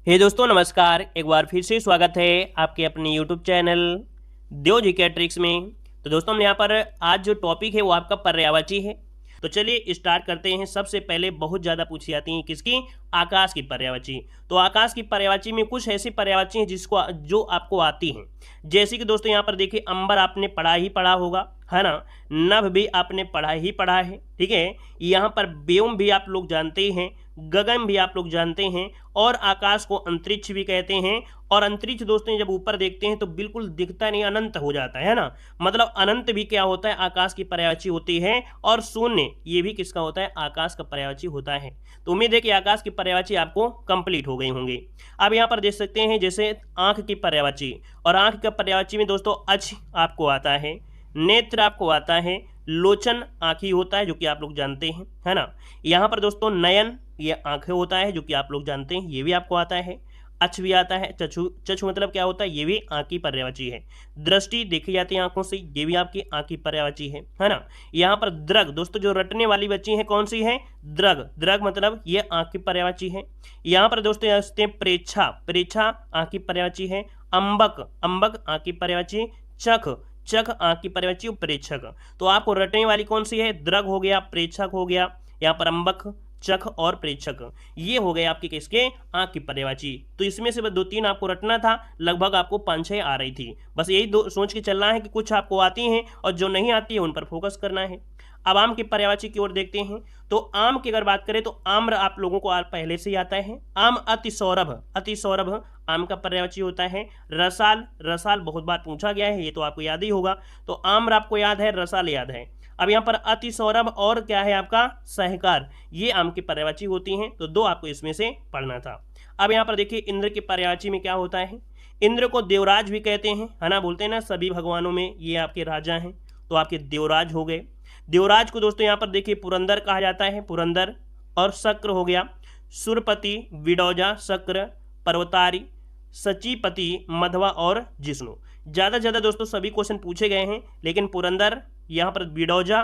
हे दोस्तों नमस्कार। एक बार फिर से स्वागत है आपके अपने यूट्यूब चैनल देव जीके ट्रिक्स में। तो दोस्तों हम यहाँ पर आज जो टॉपिक है वो आपका पर्यायवाची है। तो चलिए स्टार्ट करते हैं। सबसे पहले बहुत ज़्यादा पूछी जाती हैं किसकी, आकाश की पर्यायवाची। तो आकाश की पर्यायवाची में कुछ ऐसी पर्यायवाची हैं जिसको जो आपको आती हैं, जैसे कि दोस्तों यहाँ पर देखिए अंबर आपने पढ़ा ही पढ़ा होगा, है ना। नभ भी आपने पढ़ा ही पढ़ा है, ठीक है। यहाँ पर व्योम भी आप लोग जानते ही हैं, गगन भी आप लोग जानते हैं, और आकाश को अंतरिक्ष भी कहते हैं। और अंतरिक्ष दोस्तों जब ऊपर देखते हैं तो बिल्कुल दिखता नहीं, अनंत हो जाता है ना। मतलब अनंत भी क्या होता है, आकाश की पर्यायवाची होती है। और शून्य ये भी किसका होता है, आकाश का पर्यायवाची होता है। तो उम्मीद है कि आकाश की पर्यायवाची आपको कंप्लीट हो गई होंगी। अब यहाँ पर देख सकते हैं जैसे आंख की पर्यायवाची, और आंख का पर्यायवाची में दोस्तों अच आपको आता है, नेत्र आपको आता है, लोचन आँखी होता है जो कि आप लोग जानते हैं, है ना। यहाँ पर दोस्तों नयन ये आंखें होता है जो कि आप लोग जानते हैं, ये भी आपको आता है। अच भी आता है, चक्षु, चक्षु मतलब क्या होता है, ये भी आँख की पर्यायवाची है। दृष्टि देखी जाती है आंखों से, ये भी आपकी आँख की पर्यायवाची है ना। यहाँ पर दृग दोस्तों जो रटने वाली बच्ची है कौन सी है, दृग, दृग मतलब ये आँख की पर्यायवाची है। यहाँ पर दोस्तों प्रेच्छा, प्रेच्छा आँख की पर्यायवाची है। अंबक, अंबक आँख की पर्यायवाची। चख, चख आँख की पर्यायवाची, प्रेक्षक। तो आपको रटने वाली कौन सी है, दृग हो गया, प्रेक्षक हो गया, यहाँ पर अंबक, चख और प्रेक्षक, ये हो गए आपके किसके, आंख की पर्यायवाची। तो इसमें से बस 2-3 आपको रटना था, लगभग आपको 5-6 आ रही थी। बस यही दो सोच के चलना है कि कुछ आपको आती हैं और जो नहीं आती है उन पर फोकस करना है। अब आम की पर्यायवाची की ओर देखते हैं। तो आम की अगर बात करें तो आम्र आप लोगों को पहले से ही आता है। आम अति सौरभ, अति सौरभ आम का पर्यायवाची होता है। रसाल, रसाल बहुत बार पूछा गया है, ये तो आपको याद ही होगा। तो आम्र आपको याद है, रसाल याद है। अब यहाँ पर अति सौरभ और क्या है आपका, सहकार, ये आम की पर्यायवाची होती हैं। तो 2 आपको इसमें से पढ़ना था। अब यहाँ पर देखिए इंद्र की पर्यायवाची में क्या होता है, इंद्र को देवराज भी कहते हैं, है ना। बोलते हैं ना सभी भगवानों में ये आपके राजा हैं, तो आपके देवराज हो गए। देवराज को दोस्तों यहाँ पर देखिए पुरंदर कहा जाता है, पुरंदर। और शक्र हो गया, सुरपति, विडौजा, शक्र, पर्वतारी, सचीपति, मधवा और जिष्णु। ज़्यादा से ज़्यादा दोस्तों सभी क्वेश्चन पूछे गए हैं, लेकिन पुरंदर, यहाँ पर विडौजा,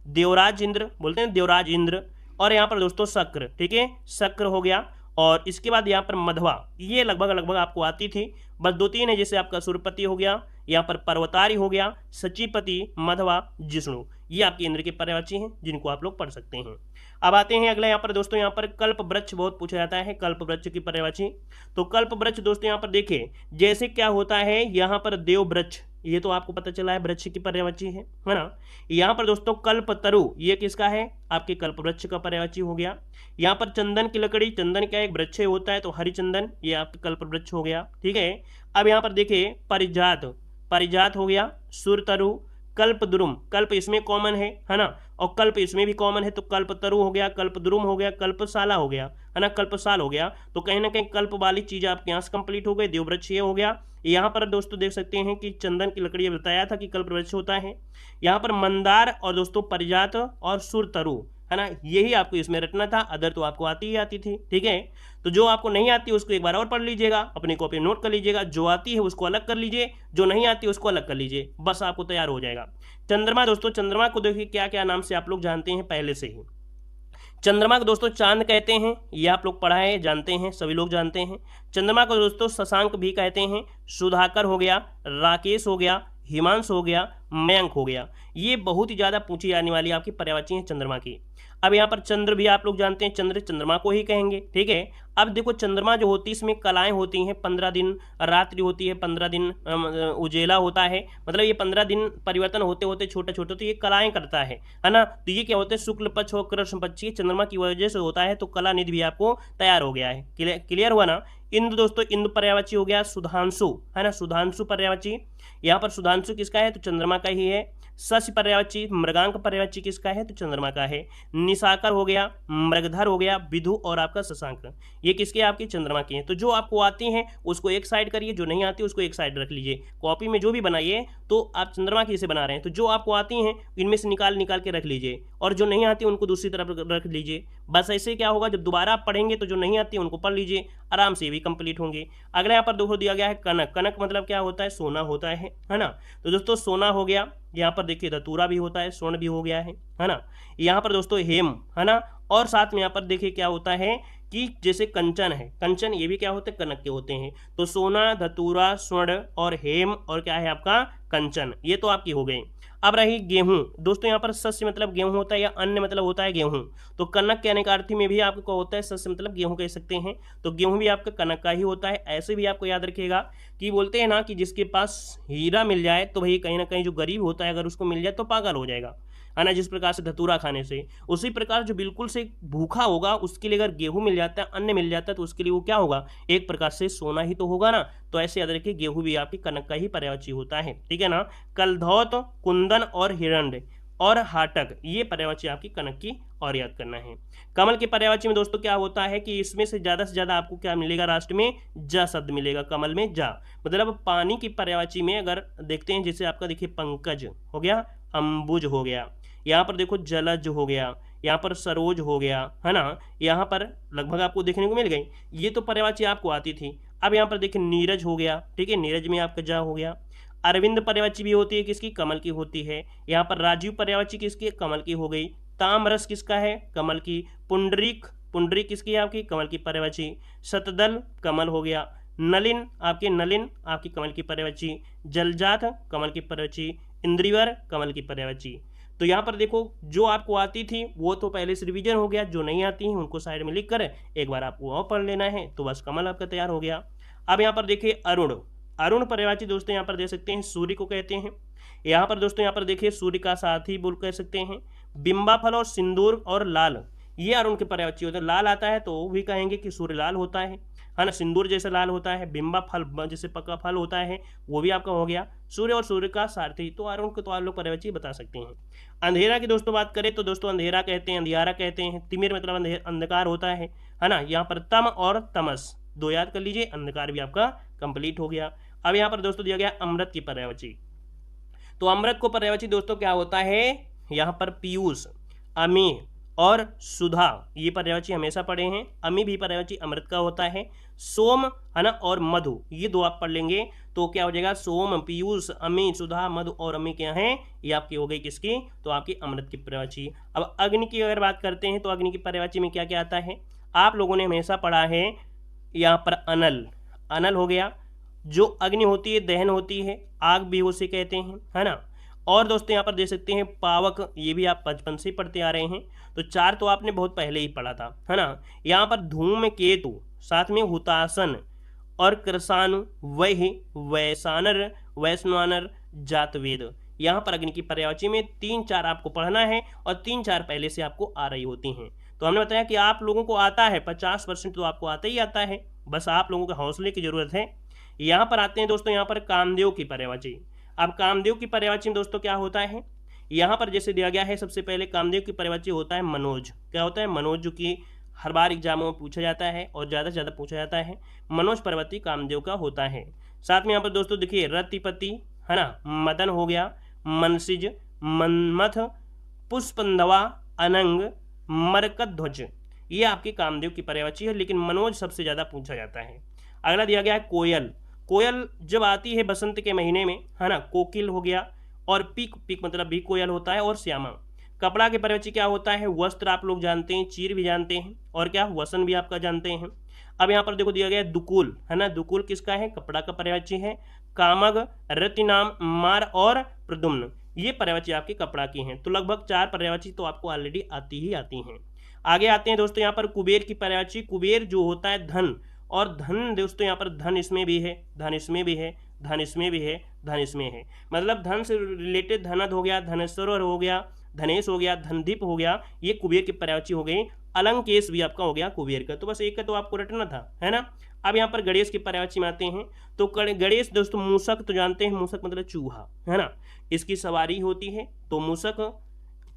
देवराज इंद्र बोलते हैं, देवराज इंद्र, और यहाँ पर दोस्तों शक्र, ठीक है, शक्र हो गया। और इसके बाद यहाँ पर मधवा, ये लगभग लगभग आपको आती थी। बस 2-3 है, जैसे आपका सुरपति हो गया, यहाँ पर पर्वतारी हो गया, सचीपति, मधवा, जिष्णु, ये आपके इंद्र के पर्यायवाची हैं जिनको आप लोग पढ़ सकते हैं। अब आते हैं अगला, यहाँ पर दोस्तों यहाँ पर कल्प वृक्ष बहुत पूछा जाता है, कल्प वृक्ष की पर्यायवाची। तो कल्प वृक्ष दोस्तों यहाँ पर देखिए जैसे क्या होता है, यहाँ पर देव वृक्ष, ये तो आपको पता चला है वृक्ष की पर्यायवाची है ना। यहाँ पर दोस्तों कल्पतरु, ये किसका है, आपके कल्प वृक्ष का पर्यायवाची हो गया। यहाँ पर चंदन की लकड़ी, चंदन क्या एक वृक्ष होता है, तो हरिचंदन ये आपके कल्प वृक्ष हो गया, ठीक है। अब यहाँ पर देखिए परिजात, परिजात हो गया, सुरतरु, कल्पद्रुम, कल्प इसमें कॉमन है ना, और कल्प इसमें भी कॉमन है, तो कल्पतरु हो गया, कल्पद्रुम हो गया, कल्पशाला हो गया, है ना, कल्पसाल हो गया। तो कहीं ना कहीं कल्प वाली चीज आपके यहाँ से कंप्लीट हो गई, देववृक्ष ये हो गया। यहाँ पर दोस्तों देख सकते हैं कि चंदन की लकड़ी बताया था कि कल्प वृक्ष होता है। यहाँ पर मंदार और दोस्तों परिजात और सुरतरु, है ना, यही आपको इसमें रटना था। अदर तो आपको आती ही आती थी, ठीक है। तो जो आपको नहीं आती उसको एक बार और पढ़ लीजिएगा, अपनी कॉपी नोट कर लीजिएगा, जो आती है उसको अलग कर लीजिए, जो नहीं आती उसको अलग कर लीजिए, बस आपको तैयार हो जाएगा। चंद्रमा दोस्तों, चंद्रमा को देखिए क्या क्या नाम से आप लोग जानते हैं पहले से ही। चंद्रमा को दोस्तों चांद कहते हैं, ये आप लोग पढ़ा है, जानते हैं, सभी लोग जानते हैं। चंद्रमा को दोस्तों शशांक भी कहते हैं। सुधाकर हो गया, राकेश हो गया, हिमांशु हो गया, मयंक हो गया, ये बहुत ही ज़्यादा पूछी जाने वाली आपकी पर्यायवाची है चंद्रमा की। अब यहाँ पर चंद्र भी आप लोग जानते हैं, चंद्र चंद्रमा को ही कहेंगे, ठीक है। अब देखो चंद्रमा जो होती है इसमें कलाएं होती हैं, 15 दिन रात्रि होती है, 15 दिन उजेला होता है, मतलब ये 15 दिन परिवर्तन होते होते छोटे छोटे तो ये कलाएं करता है ना। तो ये क्या होते हैं, शुक्ल पक्ष और कृष्ण पक्ष, ये चंद्रमा की वजह से होता है। तो कला निधि भी आपको तैयार हो गया है, क्लियर हुआ ना। इंद्र दोस्तों, इंद्र पर्यायवाची हो गया, सुधांशु, है ना, सुधांशु पर्यायवाची। यहाँ पर सुधांशु किसका है, तो चंद्रमा का ही है। शशि पर्यायवाची, मृगांक पर्यायवाची किसका है, तो चंद्रमा का है। निशाकर हो गया, मृगधर हो गया, विधु और आपका शशांक, ये किसके, आपके चंद्रमा के हैं। तो जो आपको आती हैं उसको एक साइड करिए, जो नहीं आती उसको एक साइड रख लीजिए। कॉपी में जो भी बनाइए तो आप चंद्रमा की से बना रहे हैं, तो जो आपको आती हैं इनमें से निकाल निकाल के रख लीजिए, और जो नहीं आती उनको दूसरी तरफ रख लीजिए। बस ऐसे क्या होगा, जब दोबारा आप पढ़ेंगे तो जो नहीं आती उनको पढ़ लीजिए, आराम से भी कंप्लीट होंगे। अगला यहाँ पर दोस्तों दिया गया है कनक, कनक मतलब क्या होता है, सोना होता है ना। तो दोस्तों सोना हो गया, यहाँ पर देखिए धतूरा भी होता है, स्वर्ण भी हो गया है ना। यहाँ पर दोस्तों हेम, है ना, और साथ में यहाँ पर देखिए क्या होता है कि जैसे कंचन है, कंचन ये भी क्या होते हैं, कनक के होते हैं। तो सोना, धतूरा, स्वर्ण और हेम और क्या है आपका कंचन, ये तो आपकी हो गई। अब रही गेहूं। दोस्तों यहाँ पर शस्य मतलब गेहूं होता है या अन्न मतलब होता है गेहूं। तो कनक के अनेकार्थी में भी आपको होता है शस्य मतलब गेहूं कह सकते हैं। तो गेहूं भी आपका कनक का ही होता है। ऐसे भी आपको याद रखिएगा कि बोलते हैं ना कि जिसके पास हीरा मिल जाए तो भाई कहीं ना कहीं जो गरीब होता है अगर उसको मिल जाए तो पागल हो जाएगा, है ना। जिस प्रकार से धतूरा खाने से, उसी प्रकार जो बिल्कुल से भूखा होगा उसके लिए अगर गेहूं मिल जाता है, अन्न मिल जाता है, तो उसके लिए वो क्या होगा, एक प्रकार से सोना ही तो होगा ना। तो ऐसे याद रखिए गेहूं भी आपकी कनक का ही पर्यायवाची होता है, ठीक है ना। कलधौत, कुंदन और हिरण्य और हाटक ये पर्यायवाची आपकी कनक की और याद करना है। कमल के पर्यायवाची में दोस्तों क्या होता है कि इसमें से ज्यादा आपको क्या मिलेगा, राष्ट्र में जा शब्द मिलेगा, कमल में जा। मतलब पानी की पर्यायवाची में अगर देखते हैं, जैसे आपका देखिए पंकज हो गया, अंबुज हो गया, यहाँ पर देखो जलज हो गया, यहाँ पर सरोज हो गया, है ना। यहाँ पर लगभग आपको देखने को मिल गई, ये तो पर्यायवाची आपको आती थी। अब यहाँ पर देखिए नीरज हो गया, ठीक है, नीरज में आपका जा हो गया। अरविंद पर्यायवाची भी होती है, किसकी, कमल की होती है। यहाँ पर राजीव पर्यायवाची किसकी, कमल की हो गई। ताम्रस किसका है, कमल की। पुंडरीक, पुंडरीक किसकी है आपकी, कमल की पर्यायवाची। शतदल कमल हो गया। नलिन आपकी कमल की पर्यायवाची। जलजात कमल की पर्यायवाची। इंद्रिवर कमल की पर्यायवाची। तो यहाँ पर देखो जो आपको आती थी वो तो पहले से रिवीजन हो गया, जो नहीं आती हैं उनको साइड में लिख कर एक बार आपको और पढ़ लेना है, तो बस कमल आपका तैयार हो गया। अब यहाँ पर देखिए अरुण, अरुण पर्यायवाची दोस्तों यहाँ पर दे सकते हैं, सूर्य को कहते हैं। यहाँ पर दोस्तों यहाँ पर देखिए सूर्य का साथी बोल कह सकते हैं। बिंबा फल और सिंदूर और लाल ये अरुण के पर्यायवाची होते हैं। लाल आता है तो भी कहेंगे कि सूर्य लाल होता है ना। सिंदूर जैसे लाल होता है, बिंबा फल जैसे पका फल होता है, वो भी आपका हो गया। सूर्य और सूर्य का सारथी, तो अरुण को तो आप लोग पर्यायवाची बता सकते हैं। अंधेरा की दोस्तों बात करें तो दोस्तों अंधेरा कहते हैं, अंधियारा कहते हैं। तिमिर मतलब अंधकार होता है ना। यहाँ पर तम और तमस दो याद कर लीजिए, अंधकार भी आपका कंप्लीट हो गया। अब यहाँ पर दोस्तों दिया गया अमृत की पर्यायवाची। तो अमृत को पर्यायवाची दोस्तों क्या होता है, यहाँ पर पीयूष, अमी और सुधा ये पर्यायवाची हमेशा पढ़े हैं। अमी भी पर्यायवाची अमृत का होता है। सोम है ना और मधु ये दो आप पढ़ लेंगे तो क्या हो जाएगा, सोम, पीयूष, अमी, सुधा, मधु और अमी क्या है, ये आपकी हो गई किसकी, तो आपकी अमृत की पर्यायवाची। अब अग्नि की अगर बात करते हैं तो अग्नि की पर्यायवाची में क्या क्या आता है, आप लोगों ने हमेशा पढ़ा है। यहाँ पर अनल, अनल हो गया। जो अग्नि होती है दहन होती है, आग भी उसे कहते हैं, है ना। और दोस्तों यहाँ पर दे सकते हैं पावक, ये भी आप बचपन से पढ़ते आ रहे हैं। तो चार तो आपने बहुत पहले ही पढ़ा था, है ना। यहाँ पर धूम केतु, साथ में हुतासन और कृषाणु, वही, वैसानर, वैश्वानर, जातवेद। यहाँ पर अग्नि की पर्यायवाची में 3-4 आपको पढ़ना है और 3-4 पहले से आपको आ रही होती हैं। तो हमने बताया कि आप लोगों को आता है 50% तो आपको आता ही आता है, बस आप लोगों के हौसले की जरूरत है। यहाँ पर आते हैं दोस्तों, यहाँ पर कामदेव की पर्यायवाची। अब कामदेव की पर्यायवाची में दोस्तों क्या होता है, यहाँ पर जैसे दिया गया है सबसे पहले कामदेव की पर्यायवाची होता है मनोज। क्या होता है, मनोज, जो कि हर बार एग्जामों में पूछा जाता है और ज़्यादा से ज़्यादा पूछा जाता है। मनोज पर्यायवाची कामदेव का होता है। साथ में यहाँ पर दोस्तों देखिए रतिपति, है ना, मदन हो गया, मनसिज, मनमथ, पुष्पंधवा, अनंग, मरकध्वज ये आपकी कामदेव की पर्यायवाची है, लेकिन मनोज सबसे ज़्यादा पूछा जाता है। अगला दिया गया है कोयल। कोयल जब आती है बसंत के महीने में, है ना, कोकिल हो गया। और पिक, पिक मतलब भी कोयल होता है। और श्यामा। कपड़ा के पर्यायवाची क्या होता है, वस्त्र आप लोग जानते हैं, चीर भी जानते हैं, और क्या वसन भी आपका जानते हैं। अब यहाँ पर देखो दिया गया है दुकुल, है ना। दुकुल किसका है, कपड़ा का पर्यायवाची है। कामग, रतिनाम, मार और प्रदुम्न ये पर्यायवाची आपके कपड़ा की हैं। तो लगभग 4 पर्यायवाची तो आपको ऑलरेडी आती ही आती हैं। आगे आते हैं दोस्तों यहाँ पर कुबेर की पर्यायवाची। कुबेर जो होता है धन, और धन दोस्तों यहाँ पर धन इसमें भी है, धन इसमें भी है, धन इसमें भी है, धन इसमें है। मतलब धन से रिलेटेड धनद हो गया, धनेश्वर हो गया, धनेश हो गया, धनदीप हो गया, ये कुबेर की पर्यायवाची हो गई। अलंकेश भी आपका हो गया कुबेर का। तो बस एक का तो आपको रटना था, है ना। अब यहाँ पर गणेश की पर्यायवाची में आते हैं। तो गणेश दोस्तों मूसक तो जानते हैं, मूसक मतलब चूहा, है ना, इसकी सवारी होती है, तो मूसक।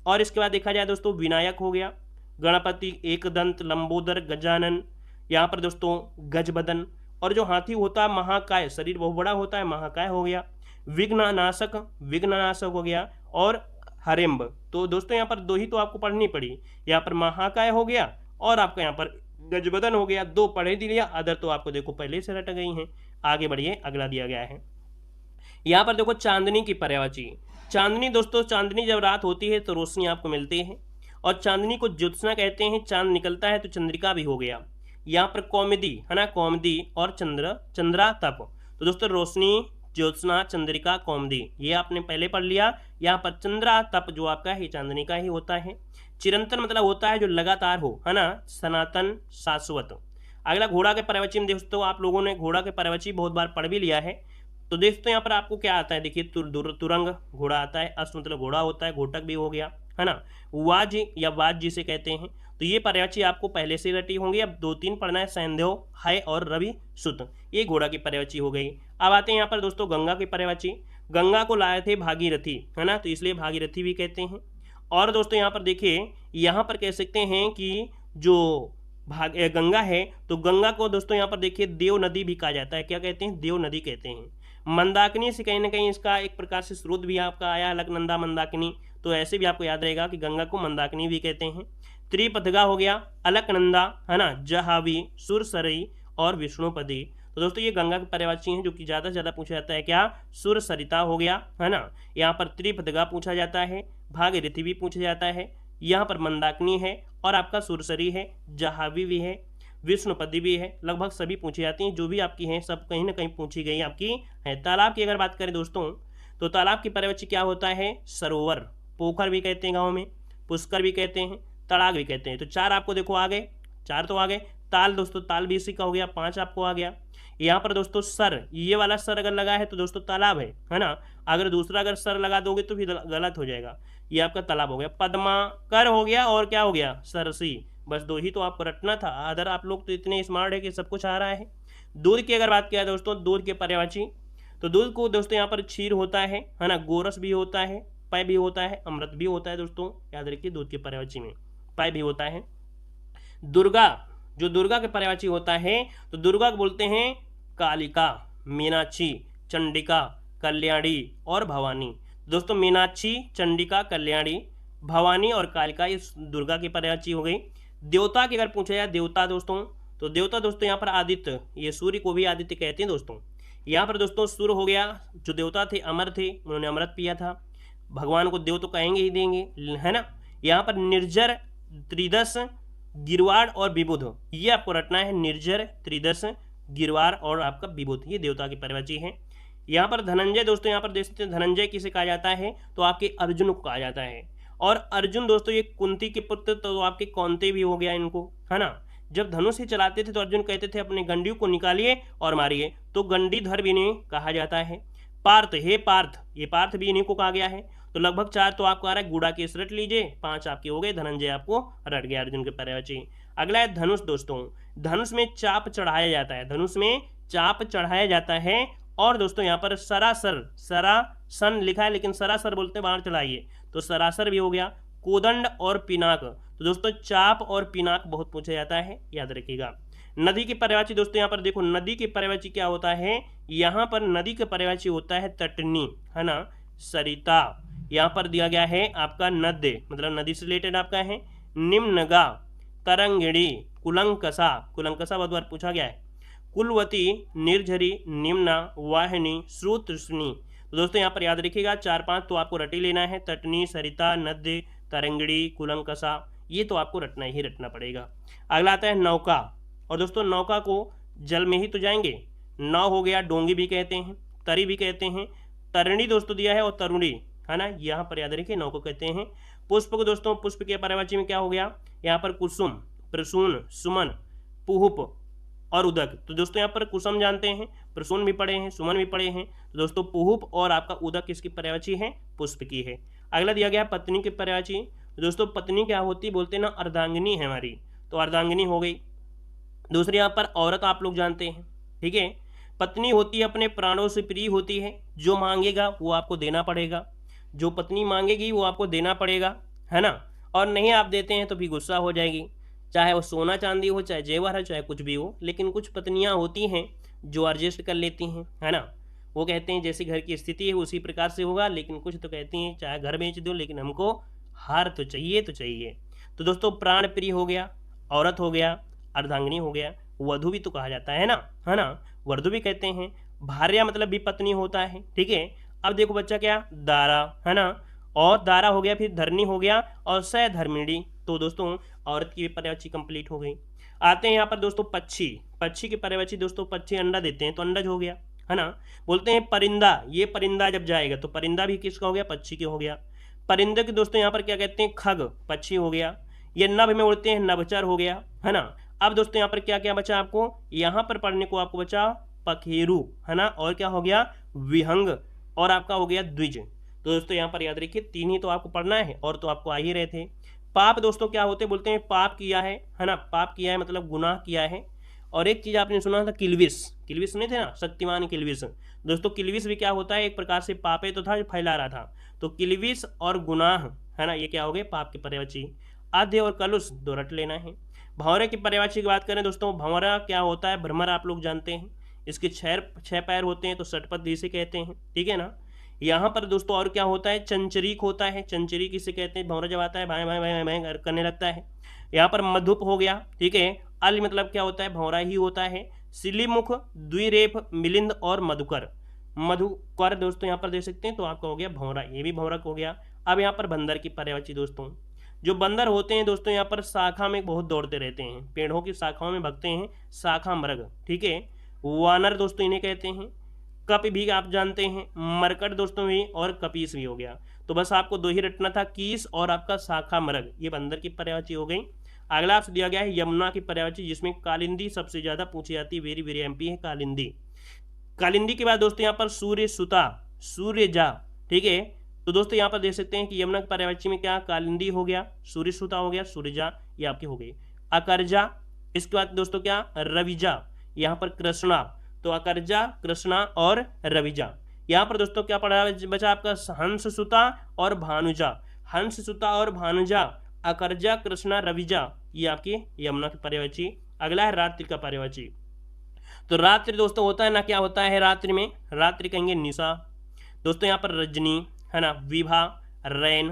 और इसके बाद देखा जाए दोस्तों विनायक हो गया, गणपति, एकदंत, लंबोदर, गजानन, यहाँ पर दोस्तों गजबदन। और जो हाथी होता है महाकाय, शरीर बहुत बड़ा होता है, महाकाय हो गया। विघ्ननाशक, विघ्ननाशक हो गया। और हरेम्ब। तो दोस्तों यहाँ पर 2 ही तो आपको पढ़नी पड़ी, यहाँ पर महाकाय हो गया और आपका यहाँ पर गजबदन हो गया। 2 पढ़े दिया, अदर तो आपको देखो पहले से रट गई हैं। आगे बढ़िए, अगला दिया गया है यहाँ पर देखो चांदनी की पर्यायवाची। चांदनी दोस्तों, चांदनी जब रात होती है तो रोशनी आपको मिलती है, और चांदनी को ज्योत्सना कहते हैं। चांद निकलता है तो चंद्रिका भी हो गया। यहाँ पर कौमुदी है ना, कौमुदी और चंद्रा तप। तो दोस्तों रोशनी, ज्योत्सना, चंद्रिका, कौमुदी ये आपने पहले पढ़ लिया। यहाँ पर चंद्रा तप जो आपका है चांदनी का ही होता है। चिरंतन मतलब होता है जो लगातार हो, है ना, सनातन, शाश्वत। अगला घोड़ा के पर्यायवाची में दोस्तों आप लोगों ने घोड़ा के पर्यायवाची बहुत बार पढ़ भी लिया है। तो दोस्तों यहाँ पर आपको क्या आता है, देखिए तुरंग घोड़ा आता है, अश्व मतलब घोड़ा होता है, घोटक भी हो गया, है ना, वाज या वाज जिसे कहते हैं। तो ये पर्यायवाची आपको पहले से रटी होंगी। अब 2-3 पढ़ना है, सैंधव, है और रवि सुत, ये घोड़ा की पर्यायवाची हो गई। अब आते हैं यहाँ पर दोस्तों गंगा की पर्यायवाची। गंगा को लाए थे भागीरथी, है ना, तो इसलिए भागीरथी भी कहते हैं। और दोस्तों यहाँ पर देखिए, यहाँ पर कह सकते हैं कि जो गंगा है, तो गंगा को दोस्तों यहाँ पर देखिए देव नदी भी कहा जाता है। क्या कहते हैं, देव नदी कहते हैं। मंदाकिनी से कहीं ना कहीं इसका एक प्रकार से स्रोत भी आपका आया, अलकनंदा मंदाकिनी, तो ऐसे भी आपको याद रहेगा कि गंगा को मंदाकिनी भी कहते हैं। त्रिपथगा हो गया, अलकनंदा, है ना, जहावी, सुरसरई और विष्णुपदी। तो दोस्तों ये गंगा के पर्यायवाची हैं जो कि ज़्यादा से ज़्यादा पूछा जाता है। क्या, सुरसरिता हो गया, है ना, यहाँ पर त्रिपथगा पूछा जाता है, भागीरथी भी पूछा जाता है, यहाँ पर मंदाकिनी है और आपका सुरसरी है, जहावी भी है, विष्णुपदी भी है। लगभग सभी पूछी जाती हैं, जो भी आपकी हैं सब कहीं ना कहीं पूछी गई आपकी है। तालाब की अगर बात करें दोस्तों, तो तालाब की पर्यायवाची क्या होता है, सरोवर, पोखर भी कहते हैं गाँव में, पुष्कर भी कहते हैं, तड़ाग भी कहते हैं। तो 4 आपको देखो आ गए, 4 तो आ गए। ताल दोस्तों, ताल भी इसी का हो गया, 5 आपको आ गया। यहाँ पर दोस्तों सर, ये वाला सर अगर लगा है तो दोस्तों तालाब है ना। अगर दूसरा अगर सर लगा दोगे तो फिर गलत हो जाएगा, ये आपका तालाब हो गया। पद्माकर हो गया और क्या हो गया, सरसी। बस 2 ही तो आपको रटना था। अदर आप लोग तो इतने स्मार्ट है कि सब कुछ आ रहा है। दूध की अगर बात किया दोस्तों, दूध के पर्यायवाची, तो दूध को दोस्तों यहाँ पर क्षीर होता है ना, गोरस भी होता है, पय भी होता है, अमृत भी होता है। दोस्तों याद रखिए दूध के पर्यायवाची में पय भी होता है। दुर्गा, जो दुर्गा के पर्यायवाची होता है, तो दुर्गा को बोलते हैं कालिका, मीनाक्षी, चंडिका, कल्याणी और भवानी। दोस्तों मीनाक्षी, चंडिका, कल्याणी, भवानी और कालिका ये दुर्गा की पर्यायवाची हो गई। देवता की अगर पूछा जाए, देवता दोस्तों, तो देवता दोस्तों यहाँ पर आदित्य, ये सूर्य को भी आदित्य कहते हैं दोस्तों। यहाँ पर दोस्तों सूर्य हो गया, जो देवता थे अमर थे, उन्होंने अमृत पिया था, भगवान को देव तो कहेंगे ही देंगे, है ना। यहाँ पर निर्जर, त्रिदश, गिरवाड़ और विबुध, ये आपको रटना है, निर्जर, त्रिदश, गिरवार और आपका विबुध, ये देवता की पर्यायवाची है। यहाँ पर धनंजय दोस्तों, यहाँ पर देख सकते हैं धनंजय किसे कहा जाता है, तो आपके अर्जुन को कहा जाता है। और अर्जुन दोस्तों ये कुंती के पुत्र, तो आपके कौनते भी हो गया इनको, है ना। जब धनुष ही चलाते थे तो अर्जुन कहते थे अपने गंडियों को निकालिए और मारिए, तो गंडीधर भी इन्हें कहा जाता है। पार्थ, हे पार्थ, ये पार्थ भी इन्हीं को कहा गया है। तो लगभग 4 तो आपको आ रहा है, गुड़ा केस रट लीजिए, 5 आपके हो गए, धनंजय आपको रट गया अर्जुन के पर्यायवाची। अगला है धनुष दोस्तों, धनुष में चाप चढ़ाया जाता है, धनुष में चाप चढ़ाया जाता है। और दोस्तों यहाँ पर सरासर, सरासन लिखा है लेकिन सरासर बोलते हैं, बाहर चढ़ाइए, तो सरासर भी हो गया। कोदंड और पिनाक, तो दोस्तों चाप और पिनाक बहुत पूछा जाता है, याद रखिएगा। नदी की पर्यायवाची दोस्तों, यहाँ पर देखो नदी की पर्यायवाची क्या होता है, यहाँ पर नदी के पर्यायवाची होता है तटनी, है ना, सरिता। यहाँ पर दिया गया है आपका नद्य, मतलब नदी से रिलेटेड आपका है। निम्नगा, तरंगिणी, कुलंकसा, कुलंकसा बहुत बार पूछा गया है। कुलवती, निर्झरी, निम्ना, वाहिनी, श्रुतृष्णि। तो दोस्तों यहाँ पर याद रखिएगा 4-5 तो आपको रटी लेना है, तटनी, सरिता, नद्य, तरंगिणी, कुलंकसा, ये तो आपको रटना ही रटना पड़ेगा। अगला आता है नौका, और दोस्तों नौका को जल में ही तो जाएंगे, नाव हो गया, डोंगी भी कहते हैं, तरी भी कहते हैं, तरुणी दोस्तों दिया है और तरुणी, है ना, यहाँ पर याद रखिए नौको कहते हैं। पुष्प को दोस्तों, पुष्प के पर्यायवाची में क्या हो गया, यहाँ पर कुसुम, प्रसून, सुमन, पुहुप और उदक। तो दोस्तों यहाँ पर कुसुम जानते हैं, प्रसून भी पढ़े हैं, सुमन भी पढ़े हैं, तो दोस्तों पुहुप और आपका उदक किसकी पर्यायवाची है, पुष्प की है। अगला दिया गया पत्नी की पर्यायवाची, तो दोस्तों पत्नी क्या होती है, बोलते हैं ना अर्धांगिनी है हमारी, तो अर्धांगिनी हो गई। दूसरी यहाँ पर औरत आप लोग जानते हैं, ठीक है, पत्नी होती है अपने प्राणों से प्रिय होती है, जो मांगेगा वो आपको देना पड़ेगा, जो पत्नी मांगेगी वो आपको देना पड़ेगा, है ना। और नहीं आप देते हैं तो भी गुस्सा हो जाएगी, चाहे वो सोना चांदी हो, चाहे जेवर है, चाहे कुछ भी हो। लेकिन कुछ पत्नियां होती हैं जो एडजस्ट कर लेती हैं, है ना, वो कहते हैं जैसी घर की स्थिति है उसी प्रकार से होगा। लेकिन कुछ तो कहती हैं चाहे घर बेच दो लेकिन हमको हार तो चाहिए तो चाहिए। तो दोस्तों प्राण प्रिय हो गया, औरत हो गया, अर्धांगिनी हो गया, वधु भी तो कहा जाता है ना, वधु भी कहते हैं। भार्या मतलब भी पत्नी होता है, ठीक है। अब देखो बच्चा क्या, दारा, है ना, और दारा हो गया, फिर धरनी हो गया और सधर्मिणी। तो दोस्तों औरत की पर्यायवाची कंप्लीट हो गई। आते हैं यहाँ पर दोस्तों पक्षी। पक्षी के पर्यायवाची दोस्तों, पक्षी अंडा देते हैं तो अंडज हो गया, है ना। बोलते हैं परिंदा, ये परिंदा जब जाएगा तो परिंदा भी किसका हो गया, पक्षी के हो गया। परिंदे के दोस्तों यहाँ पर क्या कहते हैं, खग, पक्षी हो गया। ये नभ में उड़ते हैं, नभचर हो गया, है ना। अब दोस्तों यहाँ पर क्या क्या बचा आपको, यहाँ पर पढ़ने को आपको बचा पखेरु, है ना, और क्या हो गया, विहंग, और आपका हो गया द्विज। तो दोस्तों यहाँ पर याद रखिए 3 ही तो आपको पढ़ना है, और तो आपको आ ही रहे थे। पाप दोस्तों क्या होते, बोलते हैं पाप किया है ना, पाप किया है मतलब गुनाह किया है। और एक चीज आपने सुना था किल्विस, किल्विस सुने थे ना, शक्तिमान किल्विस। दोस्तों किल्विस भी क्या होता है, एक प्रकार से पापे तो था, फैला रहा था। तो किल्विस और गुनाह, है ना, ये क्या हो गए, पाप के पर्यायवाची। आध्य और कलुष दो रट लेना है। भंवरे की पर्यायवाची की बात करें दोस्तों, भंवरा क्या होता है, भ्रमर आप लोग जानते हैं, इसके 6 पैर होते हैं तो षटपथ इसे कहते हैं, ठीक है ना। यहाँ पर दोस्तों और क्या होता है, चंचरीक होता है, चंचरीक इसे कहते हैं, भंवरा जब आता है भाई भाई भाई भाई करने लगता है। यहाँ पर मधुप हो गया, ठीक है। अल मतलब क्या होता है, भंवरा ही होता है। सिलीमुख, द्विरेफ, मिलिंद और मधुकर, मधुकर दोस्तों यहाँ पर दे सकते हैं, तो आपका हो गया भंवरा, ये भी भंवरा हो गया। अब यहाँ पर बंदर की पर्यायवाची दोस्तों, जो बंदर होते हैं दोस्तों यहाँ पर शाखा में बहुत दौड़ते रहते हैं, पेड़ों की शाखाओं में भगते हैं, शाखा मृग, ठीक है। वानर दोस्तों इन्हें कहते हैं। कप भी आप जानते हैं, मरकट दोस्तों भी, और कपीस भी हो गया। तो बस आपको 2 ही रटना था, कीस और आपका शाखा मृग, ये बंदर की पर्यायवाची हो गई। अगला आपसे दिया गया है यमुना की पर्यायवाची, जिसमें कालिंदी सबसे ज्यादा पूछी जाती है, वेरी वेरी एमपी है कालिंदी। कालिंदी के बाद दोस्तों यहाँ पर सूर्य सुता, सूर्य जा, ठीक है। तो दोस्तों यहाँ पर देख सकते हैं कि यमुना की पर्यायवाची में क्या, कालिंदी हो गया, सूर्य सुता हो गया, सूर्यजा, ये आपकी हो गई। अकरजा, इसके बाद दोस्तों क्या, रविजा, यहाँ पर कृष्णा, तो अकरजा, कृष्णा और रविजा। यहाँ पर दोस्तों क्या पढ़ा बचा आपका, हंस सुता और भानुजा, हंस सुता और भानुजा, अकरजा, कृष्णा, रविजा, ये आपकी यमुना की पर्यायवाची। अगला है रात्रि का पर्यायवाची। तो रात्रि दोस्तों होता है ना, क्या होता है रात्रि में, रात्रि कहेंगे निशा दोस्तों, यहाँ पर रजनी, है ना, विभा, रैन,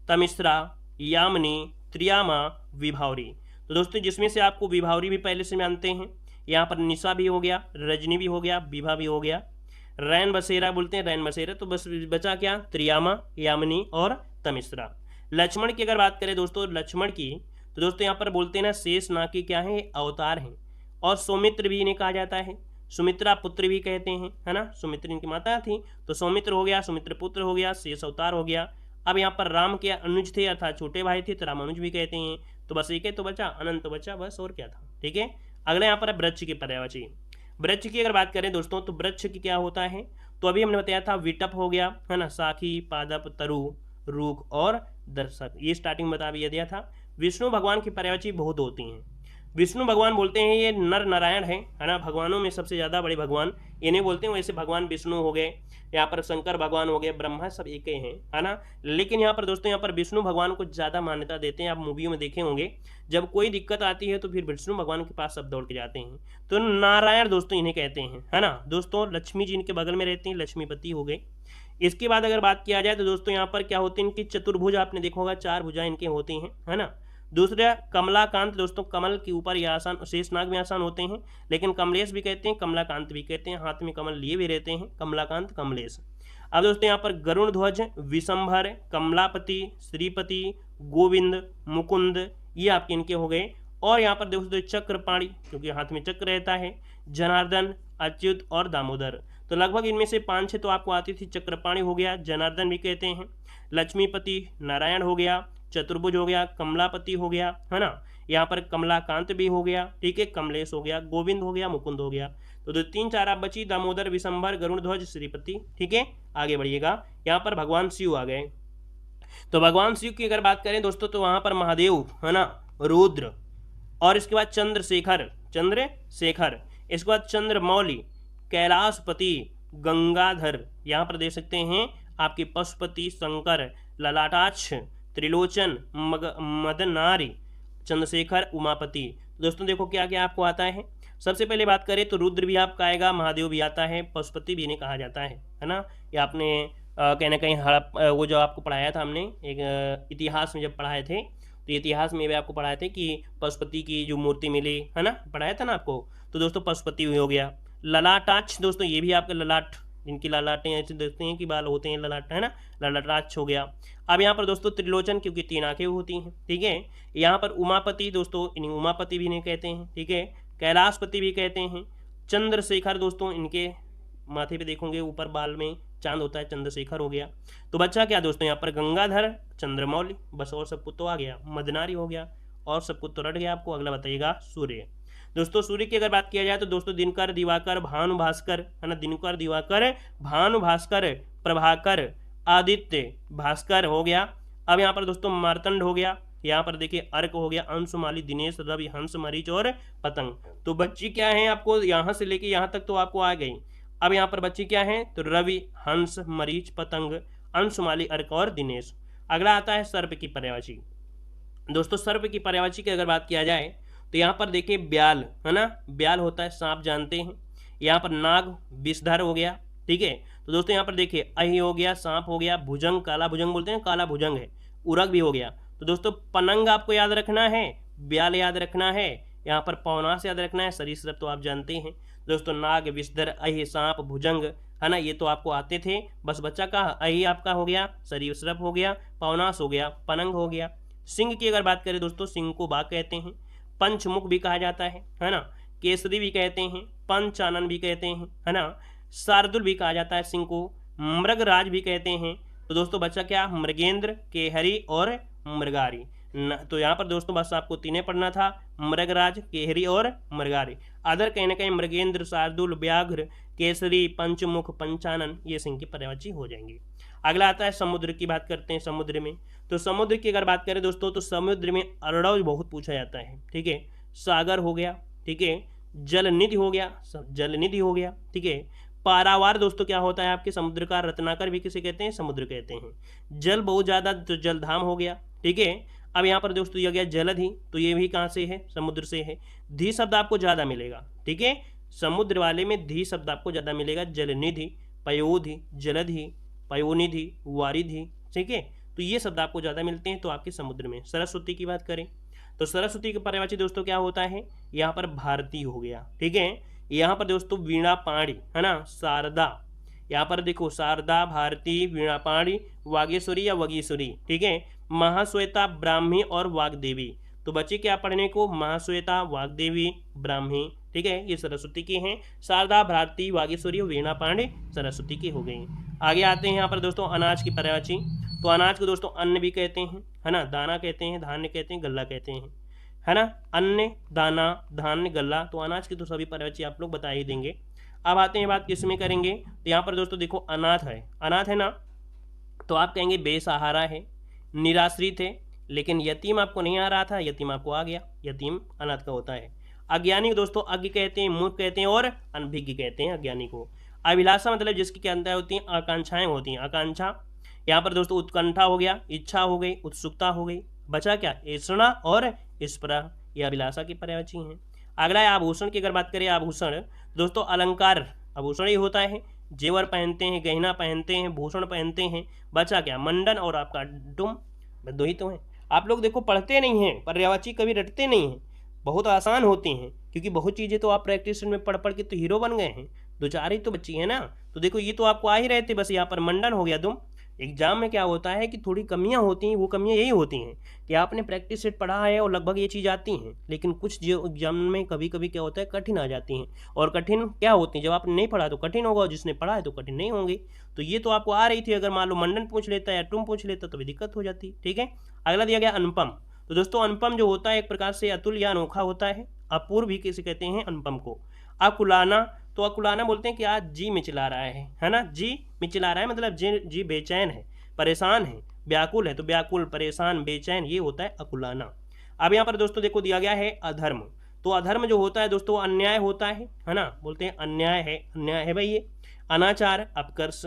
तमिश्रा, यामिनी, त्रियामा, विभावरी। तो दोस्तों जिसमें से आपको विभावरी भी पहले से मानते हैं, यहाँ पर निशा भी हो गया, रजनी भी हो गया, विभा भी हो गया, रैन बसेरा बोलते हैं, रैन बसेरा। तो बस बचा क्या, त्रियामा, यामिनी और तमिश्रा। लक्ष्मण की अगर बात करें दोस्तों, लक्ष्मण की, तो दोस्तों यहाँ पर बोलते हैं ना, शेष नाग के क्या है, अवतार हैं। और सौमित्र भी इन्हें कहा जाता है, सुमित्रा पुत्र भी कहते हैं, है ना, सुमित्र इनकी माता थी, तो सौमित्र हो गया, सुमित्र पुत्र हो गया, शेष अवतार हो गया। अब यहाँ पर राम के अनुज थे अर्थात छोटे भाई थे, तो रामानुज भी कहते हैं। तो बस एक है तो बचा, अनंत तो बचा, बस और क्या था, ठीक है। अगला यहाँ पर है वृक्ष की पर्यायवाची। वृक्ष की अगर बात करें दोस्तों, तो वृक्ष की क्या होता है, तो अभी हमने बताया था विटप हो गया, है ना, साखी, पादप, तरु, रूख और दर्शक, ये स्टार्टिंग बता दिया था। विष्णु भगवान की पर्यायवाची बहुत होती हैं। विष्णु भगवान बोलते हैं ये नर नारायण है ना, भगवानों में सबसे ज़्यादा बड़े भगवान इन्हें बोलते हैं। वैसे भगवान विष्णु हो गए, यहाँ पर शंकर भगवान हो गए, ब्रह्मा, सब एक ही हैं, है ना। लेकिन यहाँ पर दोस्तों यहाँ पर विष्णु भगवान को ज़्यादा मान्यता देते हैं। आप मूवियों में देखे होंगे, जब कोई दिक्कत आती है तो फिर विष्णु भगवान के पास सब दौड़ के जाते हैं। तो नारायण दोस्तों इन्हें कहते हैं, है ना। दोस्तों लक्ष्मी जी इनके बगल में रहती हैं, लक्ष्मीपति हो गए। इसके बाद अगर बात किया जाए तो दोस्तों यहाँ पर क्या होती है, इनकी चतुर्भुज आपने देखा होगा, 4 भुजा इनके होती हैं, है ना। दूसरा कमलाकांत दोस्तों, कमल के ऊपर ये आसान, शेषनाग में आसान होते हैं, लेकिन कमलेश भी कहते हैं, कमलाकांत भी कहते हैं, हाथ में कमल लिए भी रहते हैं, कमलाकांत, कमलेश। अब दोस्तों यहाँ पर गरुण ध्वज, विशंभर, कमलापति, श्रीपति, गोविंद, मुकुंद, ये आपके इनके हो गए। और यहाँ पर दोस्तों चक्रपाणी, क्योंकि हाथ में चक्र रहता है, जनार्दन, अच्युत और दामोदर। तो लगभग इनमें से 5-6 तो आपको आती थी। चक्रपाणी हो गया, जनार्दन भी कहते हैं, लक्ष्मीपति, नारायण हो गया, चतुर्भुज हो गया, कमलापति हो गया, है ना, यहाँ पर कमलाकांत भी हो गया, ठीक है, कमलेश हो गया, गोविंद हो गया, मुकुंद हो गया। तो 3-4 आप बची, दामोदर, विशंभर, गरुण ध्वज, श्रीपति, ठीक है। आगे बढ़िएगा, यहाँ पर भगवान शिव आ गए। तो भगवान शिव की अगर बात करें दोस्तों, तो वहां पर महादेव, है ना, रुद्र, और इसके बाद चंद्रशेखर, चंद्रशेखर, इसके बाद चंद्रमौली, कैलाशपति, गंगाधर, यहाँ पर देख सकते हैं आपके पशुपति, शंकर, ललाटाक्ष, त्रिलोचन, मदनारी, चंद्रशेखर, उमापति। दोस्तों देखो क्या क्या आपको आता है। सबसे पहले बात करें तो रुद्र भी आपका आएगा, महादेव भी आता है, पशुपति भी इन्हें कहा जाता है ना। ये आपने कहीं ना कहीं वो जो आपको पढ़ाया था हमने एक इतिहास में जब पढ़ाए थे, तो इतिहास में भी आपको पढ़ाए थे कि पशुपति की जो मूर्ति मिली, है ना, पढ़ाया था ना आपको। तो दोस्तों पशुपति हो गया। ललाटाक्ष दोस्तों, ये भी आपका ललाट, जिनकी ललाटें ऐसे देखते हैं कि बाल होते हैं ललाट, है ना, ललाटाक्ष हो गया। अब यहाँ पर दोस्तों त्रिलोचन, क्योंकि 3 आंखें होती हैं, ठीक है। यहाँ पर उमापति दोस्तों, इन्हें उमापति भी नहीं कहते हैं, ठीक है। कैलाशपति भी कहते हैं। चंद्रशेखर दोस्तों, इनके माथे पे देखोगे ऊपर बाल में चांद होता है, चंद्रशेखर हो गया। तो बच्चा क्या दोस्तों यहाँ पर गंगाधर, चंद्रमौली, बस और सब कुछ तो आ गया, मदनारी हो गया, और सब कुछ तो रट गया आपको। अगला बताइएगा सूर्य। दोस्तों सूर्य की अगर बात किया जाए तो दोस्तों दिनकर, दिवाकर, भानु भास्कर, है ना, दिनकर, दिवाकर, भानु भास्कर, प्रभाकर, आदित्य, भास्कर हो गया। अब यहाँ पर दोस्तों मार्तंड हो गया, यहाँ पर देखिए अर्क हो गया, अंशुमाली, दिनेश, रवि, हंस, मरीच और पतंग। तो बच्ची क्या है आपको यहाँ से लेके यहाँ तक तो आपको आ गई। अब यहाँ पर बच्ची क्या है, तो रवि, हंस, मरीच, पतंग, अंशुमाली, अर्क और दिनेश। अगला आता है सर्प की पर्यायवाची। दोस्तों सर्प की पर्यायवाची की अगर बात किया जाए तो यहाँ पर देखिए ब्याल, है ना, ब्याल होता है सांप, जानते हैं। यहाँ पर नाग, विषधर हो गया, ठीक है। तो दोस्तों यहाँ पर देखिए अहि हो गया, सांप हो गया, भुजंग, काला भुजंग बोलते हैं, काला भुजंग है, उरग भी हो गया। तो दोस्तों पनंग आपको याद रखना है, ब्याल याद रखना है, यहाँ पर पौनास याद रखना है, सरीसृप तो आप जानते हैं। दोस्तों नाग, विषधर, अहि, सांप, भुजंग, है ना, ये तो आपको आते थे। बस बच्चा का अहि आपका हो गया, सरीसृप हो गया, पौनास हो गया, पनंग हो गया। सिंह की अगर बात करें दोस्तों, सिंह को बाघ कहते हैं, पंचमुख भी कहा जाता है ना, केसरी भी कहते हैं, पंचानन भी कहते हैं, है ना, शार्दुल भी कहा जाता है सिंह को, मृगराज भी कहते हैं। तो दोस्तों बच्चा क्या, मृगेंद्र, केहरी और मृगारी। तो यहाँ पर दोस्तों बस आपको तीनों पढ़ना था, मृगराज, केहरी और मृगारी। अदर कहीं ना कहीं मृगेंद्र, शार्दुल, व्याघ्र, केसरी, पंचमुख, पंचानन, ये सिंह की पर्यायवाची हो जाएंगे। अगला आता है समुद्र की बात करते हैं। समुद्र में तो समुद्र की अगर बात करें दोस्तों तो समुद्र में अरडव बहुत पूछा जाता है, ठीक है। सागर हो गया, ठीक है, जलनिधि हो गया, जलनिधि हो गया, ठीक है। पारावार दोस्तों क्या होता है आपके समुद्र का, रत्नाकर भी किसे कहते हैं, समुद्र कहते हैं। जल बहुत ज़्यादा तो जलधाम हो गया, ठीक है। अब यहाँ पर दोस्तों दिया गया जलधि, तो ये भी कहाँ से है, समुद्र से है। धी शब्द आपको ज़्यादा मिलेगा, ठीक है, समुद्र वाले में धी शब्द आपको ज़्यादा मिलेगा। जलनिधि, पयोधि, जलधि, पयोनिधि, वारिधि, ठीक है, तो ये शब्द आपको ज़्यादा मिलते हैं तो आपके समुद्र में। सरस्वती की बात करें तो सरस्वती का पर्यायवाची दोस्तों क्या होता है, यहाँ पर भारती हो गया, ठीक है। यहाँ पर दोस्तों वीणा पाणी, है ना, शारदा, यहाँ पर देखो शारदा, भारती, वीणा पाणी, वागेश्वरी या वगीश्वरी, ठीक है। महाश्वेता, ब्राह्मी और वाग्देवी। तो बच्चे क्या पढ़ने को, महाश्वेता, वाग्देवी, ब्राह्मी, ठीक है, ये सरस्वती की हैं। शारदा, भारती, वागेश्वरी, वीणा पाणी सरस्वती की हो गई। आगे आते हैं यहाँ पर दोस्तों अनाज की पर्यायवाची। तो अनाज को दोस्तों अन्न भी कहते हैं, है ना, दाना कहते हैं, धान्य कहते हैं, गल्ला कहते हैं, है ना। अन्न, दाना, धान्य, गल्ला, तो अनाज की तो सभी पर्यायवाची आप लोग बता ही देंगे। अब आते हैं बात किस में करेंगे, तो यहाँ पर दोस्तों देखो अनाथ है, अनाथ है ना, तो आप कहेंगे बेसहारा है, निराश्रित है। लेकिन यतीम आपको नहीं आ रहा था, यतीम आपको आ गया, यतीम अनाथ का होता है। अज्ञानी दोस्तों अज्ञ कहते हैं, मूर्ख कहते हैं और अनभिज्ञ कहते हैं अज्ञानी को। अभिलाषा मतलब जिसकी क्या होती हैं, आकांक्षाएं होती हैं, आकांक्षा। यहाँ पर दोस्तों उत्कंठा हो गया, इच्छा हो गई, उत्सुकता हो गई। बचा क्या, ऐषणा और स्पृहा, ये अभिलाषा की पर्यायवाची हैं। अगला है आभूषण की अगर बात करें, आभूषण दोस्तों अलंकार, आभूषण ही होता है, जेवर पहनते हैं, गहना पहनते हैं, भूषण पहनते हैं। बचा क्या, मंडन और आपका डुम, दो ही तो हैं। आप लोग देखो पढ़ते नहीं हैं, पर्यायवाची कभी रटते नहीं हैं, बहुत आसान होती हैं, क्योंकि बहुत चीज़ें तो आप प्रैक्टिस में पढ़ पढ़ के तो हीरो बन गए हैं। दो चार ही तो बच्ची है ना, तो देखो ये तो आपको आ ही रहे थे। बस यहाँ पर मंडन हो गया दुम। एग्जाम में क्या होता है कि थोड़ी कमियां होती हैं, वो कमियां यही होती हैं कि आपने प्रैक्टिस सेट पढ़ा है और लगभग ये चीज़ आती हैं, लेकिन कुछ जो एग्जाम में कभी कभी क्या होता है कठिन आ जाती हैं। और कठिन क्या होती हैं, जब आपने नहीं पढ़ा तो कठिन होगा, और जिसने पढ़ा है तो कठिन नहीं होंगी। तो ये तो आपको आ रही थी, अगर मान लो मंडन पूछ लेता है या टुम पूछ लेता तो भी दिक्कत हो जाती, ठीक है। अगला दिया गया अनुपम। तो दोस्तों अनुपम जो होता है एक प्रकार से अतुल या अनोखा होता है। अपूर्व भी किसे कहते हैं, अनुपम को। अकुलाना, तो अकुलाना बोलते हैं कि आज जी मिचला रहा है ना, जी मिचला रहा है मतलब जी बेचैन है, परेशान है, व्याकुल है, तो व्याकुल, परेशान, बेचैन, ये होता है अकुलाना। अब यहाँ पर दोस्तों देखो दिया गया है अधर्म। तो अधर्म जो होता है दोस्तों अन्याय होता है ना, बोलते हैं अन्याय है भाई ये। अनाचार, अपकर्ष।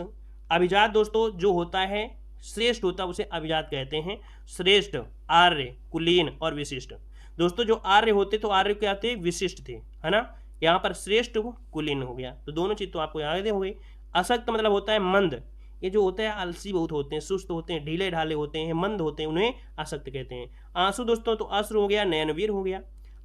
अभिजात दोस्तों जो होता है श्रेष्ठ होता है उसे अभिजात कहते हैं। श्रेष्ठ, आर्य, कुलीन और विशिष्ट। दोस्तों जो आर्य होते तो आर्य क्या थे, विशिष्ट थे, है ना। यहाँ पर श्रेष्ठ कुलीन हो गया, तो दोनों चीज तो आपको याद हो गई। असक्त मतलब होता है मंद, ये जो होता है आलसी बहुत होते हैं, सुस्त होते हैं, ढीले ढाले होते हैं, मंद होते हैं, उन्हें आसक्त कहते हैं। आंसू दोस्तों तो अश्र हो गया, नयनवीर हो गया।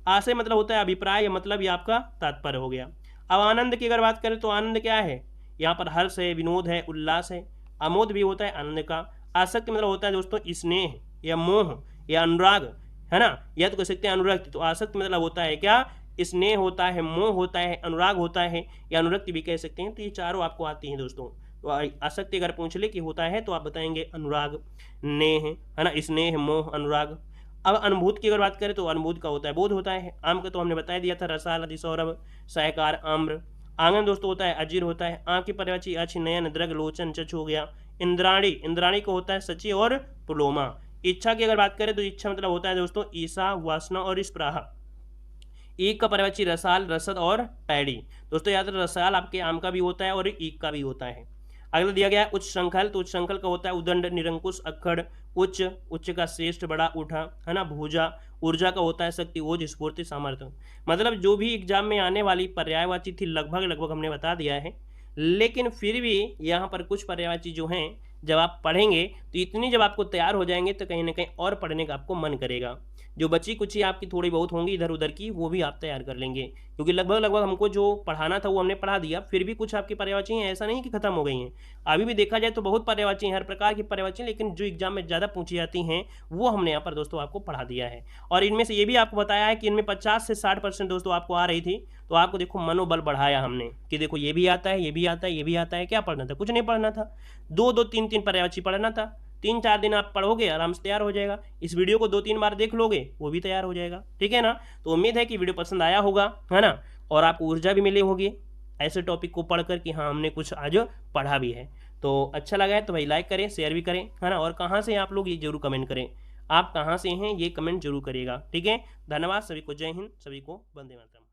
आशय मतलब होता है अभिप्राय, मतलब ये आपका तात्पर्य हो गया। अब आनंद की अगर बात करें तो आनंद क्या है, यहाँ पर हर्ष है, विनोद है, उल्लास है। आमोद भी होता है आनंद का। आसक्ति मतलब होता है दोस्तों स्नेह या मोह या अनुराग, है ना, या तो कह सकते हैं अनुरक्ति। तो आसक्ति मतलब होता है क्या, स्नेह होता है, मोह होता है, अनुराग होता है या अनुरक्ति भी कह सकते हैं। तो ये चारों आपको आती हैं दोस्तों। तो आसक्ति अगर पूछ ले कि होता है तो आप बताएंगे अनुराग, नेह, है ना, स्नेह, मोह, अनुराग। अब अनुभूत की अगर बात करें तो अनुभूत का होता है बोध होता है। आम का तो हमने बता दिया था, रसाल, अतिसौरभ, सहकार, आम्र। आंगन दोस्तों होता है अजीर होता है। आँख की पर्यायवाची अछ, नयन, दृग, लोचन, चच हो गया। इंद्राणी, इंद्राणी को होता है सची और पुलोमा। इच्छा की अगर बात करें तो इच्छा मतलब होता है दोस्तों ईसा, वासना और स्प्राह। ईक का पर्यायवाची रसाल, रसद और पैड़ी। दोस्तों याद रखें रसाल आपके आम का भी होता है और ईक का भी होता है। अगला दिया गया है उच्च श्रृंखल। तो उच्च श्रृंखल का होता है उदंड, निरंकुश, अक्खड़, उच्च, उच्च का श्रेष्ठ, बड़ा, उठा, है ना, भूजा। ऊर्जा का होता है शक्ति, ओज, स्फूर्ति, सामर्थ्य। मतलब जो भी एग्जाम में आने वाली पर्यायवाची थी लगभग हमने बता दिया है, लेकिन फिर भी यहाँ पर कुछ पर्यायवाची जो हैं जब आप पढ़ेंगे तो इतनी जब आपको तैयार हो जाएंगे तो कहीं ना कहीं और पढ़ने का आपको मन करेगा। जो बची कुछ ही आपकी थोड़ी बहुत होंगी इधर उधर की, वो भी आप तैयार कर लेंगे, क्योंकि लगभग हमको जो पढ़ाना था वो हमने पढ़ा दिया। फिर भी कुछ आपकी पर्यायवाची हैं, ऐसा नहीं कि खत्म हो गई हैं। अभी भी देखा जाए तो बहुत पर्यायवाची हैं, हर प्रकार की पर्यायवाची, लेकिन जो एग्जाम में ज़्यादा पूछी जाती हैं वो हमने यहाँ पर दोस्तों आपको पढ़ा दिया है। और इनमें से ये भी आपको बताया है कि इनमें 50 से 60% दोस्तों आपको आ रही थी। तो आपको देखो मनोबल बढ़ाया हमने कि देखो ये भी आता है, ये भी आता है, ये भी आता है। क्या पढ़ना था? कुछ नहीं पढ़ना था, 2-2, 3-3 पर्यायवाची पढ़ना था। 3-4 दिन आप पढ़ोगे, आराम से तैयार हो जाएगा। इस वीडियो को 2-3 बार देख लोगे, वो भी तैयार हो जाएगा। ठीक है ना? तो उम्मीद है कि वीडियो पसंद आया होगा, है ना, और आपको ऊर्जा भी मिली होगी ऐसे टॉपिक को पढ़कर कि हाँ हमने कुछ आज पढ़ा भी है। तो अच्छा लगा है तो भाई लाइक करें, शेयर भी करें, है ना, और कहाँ से आप लोग ये जरूर कमेंट करें, आप कहाँ से हैं ये कमेंट जरूर करिएगा। ठीक है, धन्यवाद सभी को, जय हिंद, सभी को वंदे मातरम।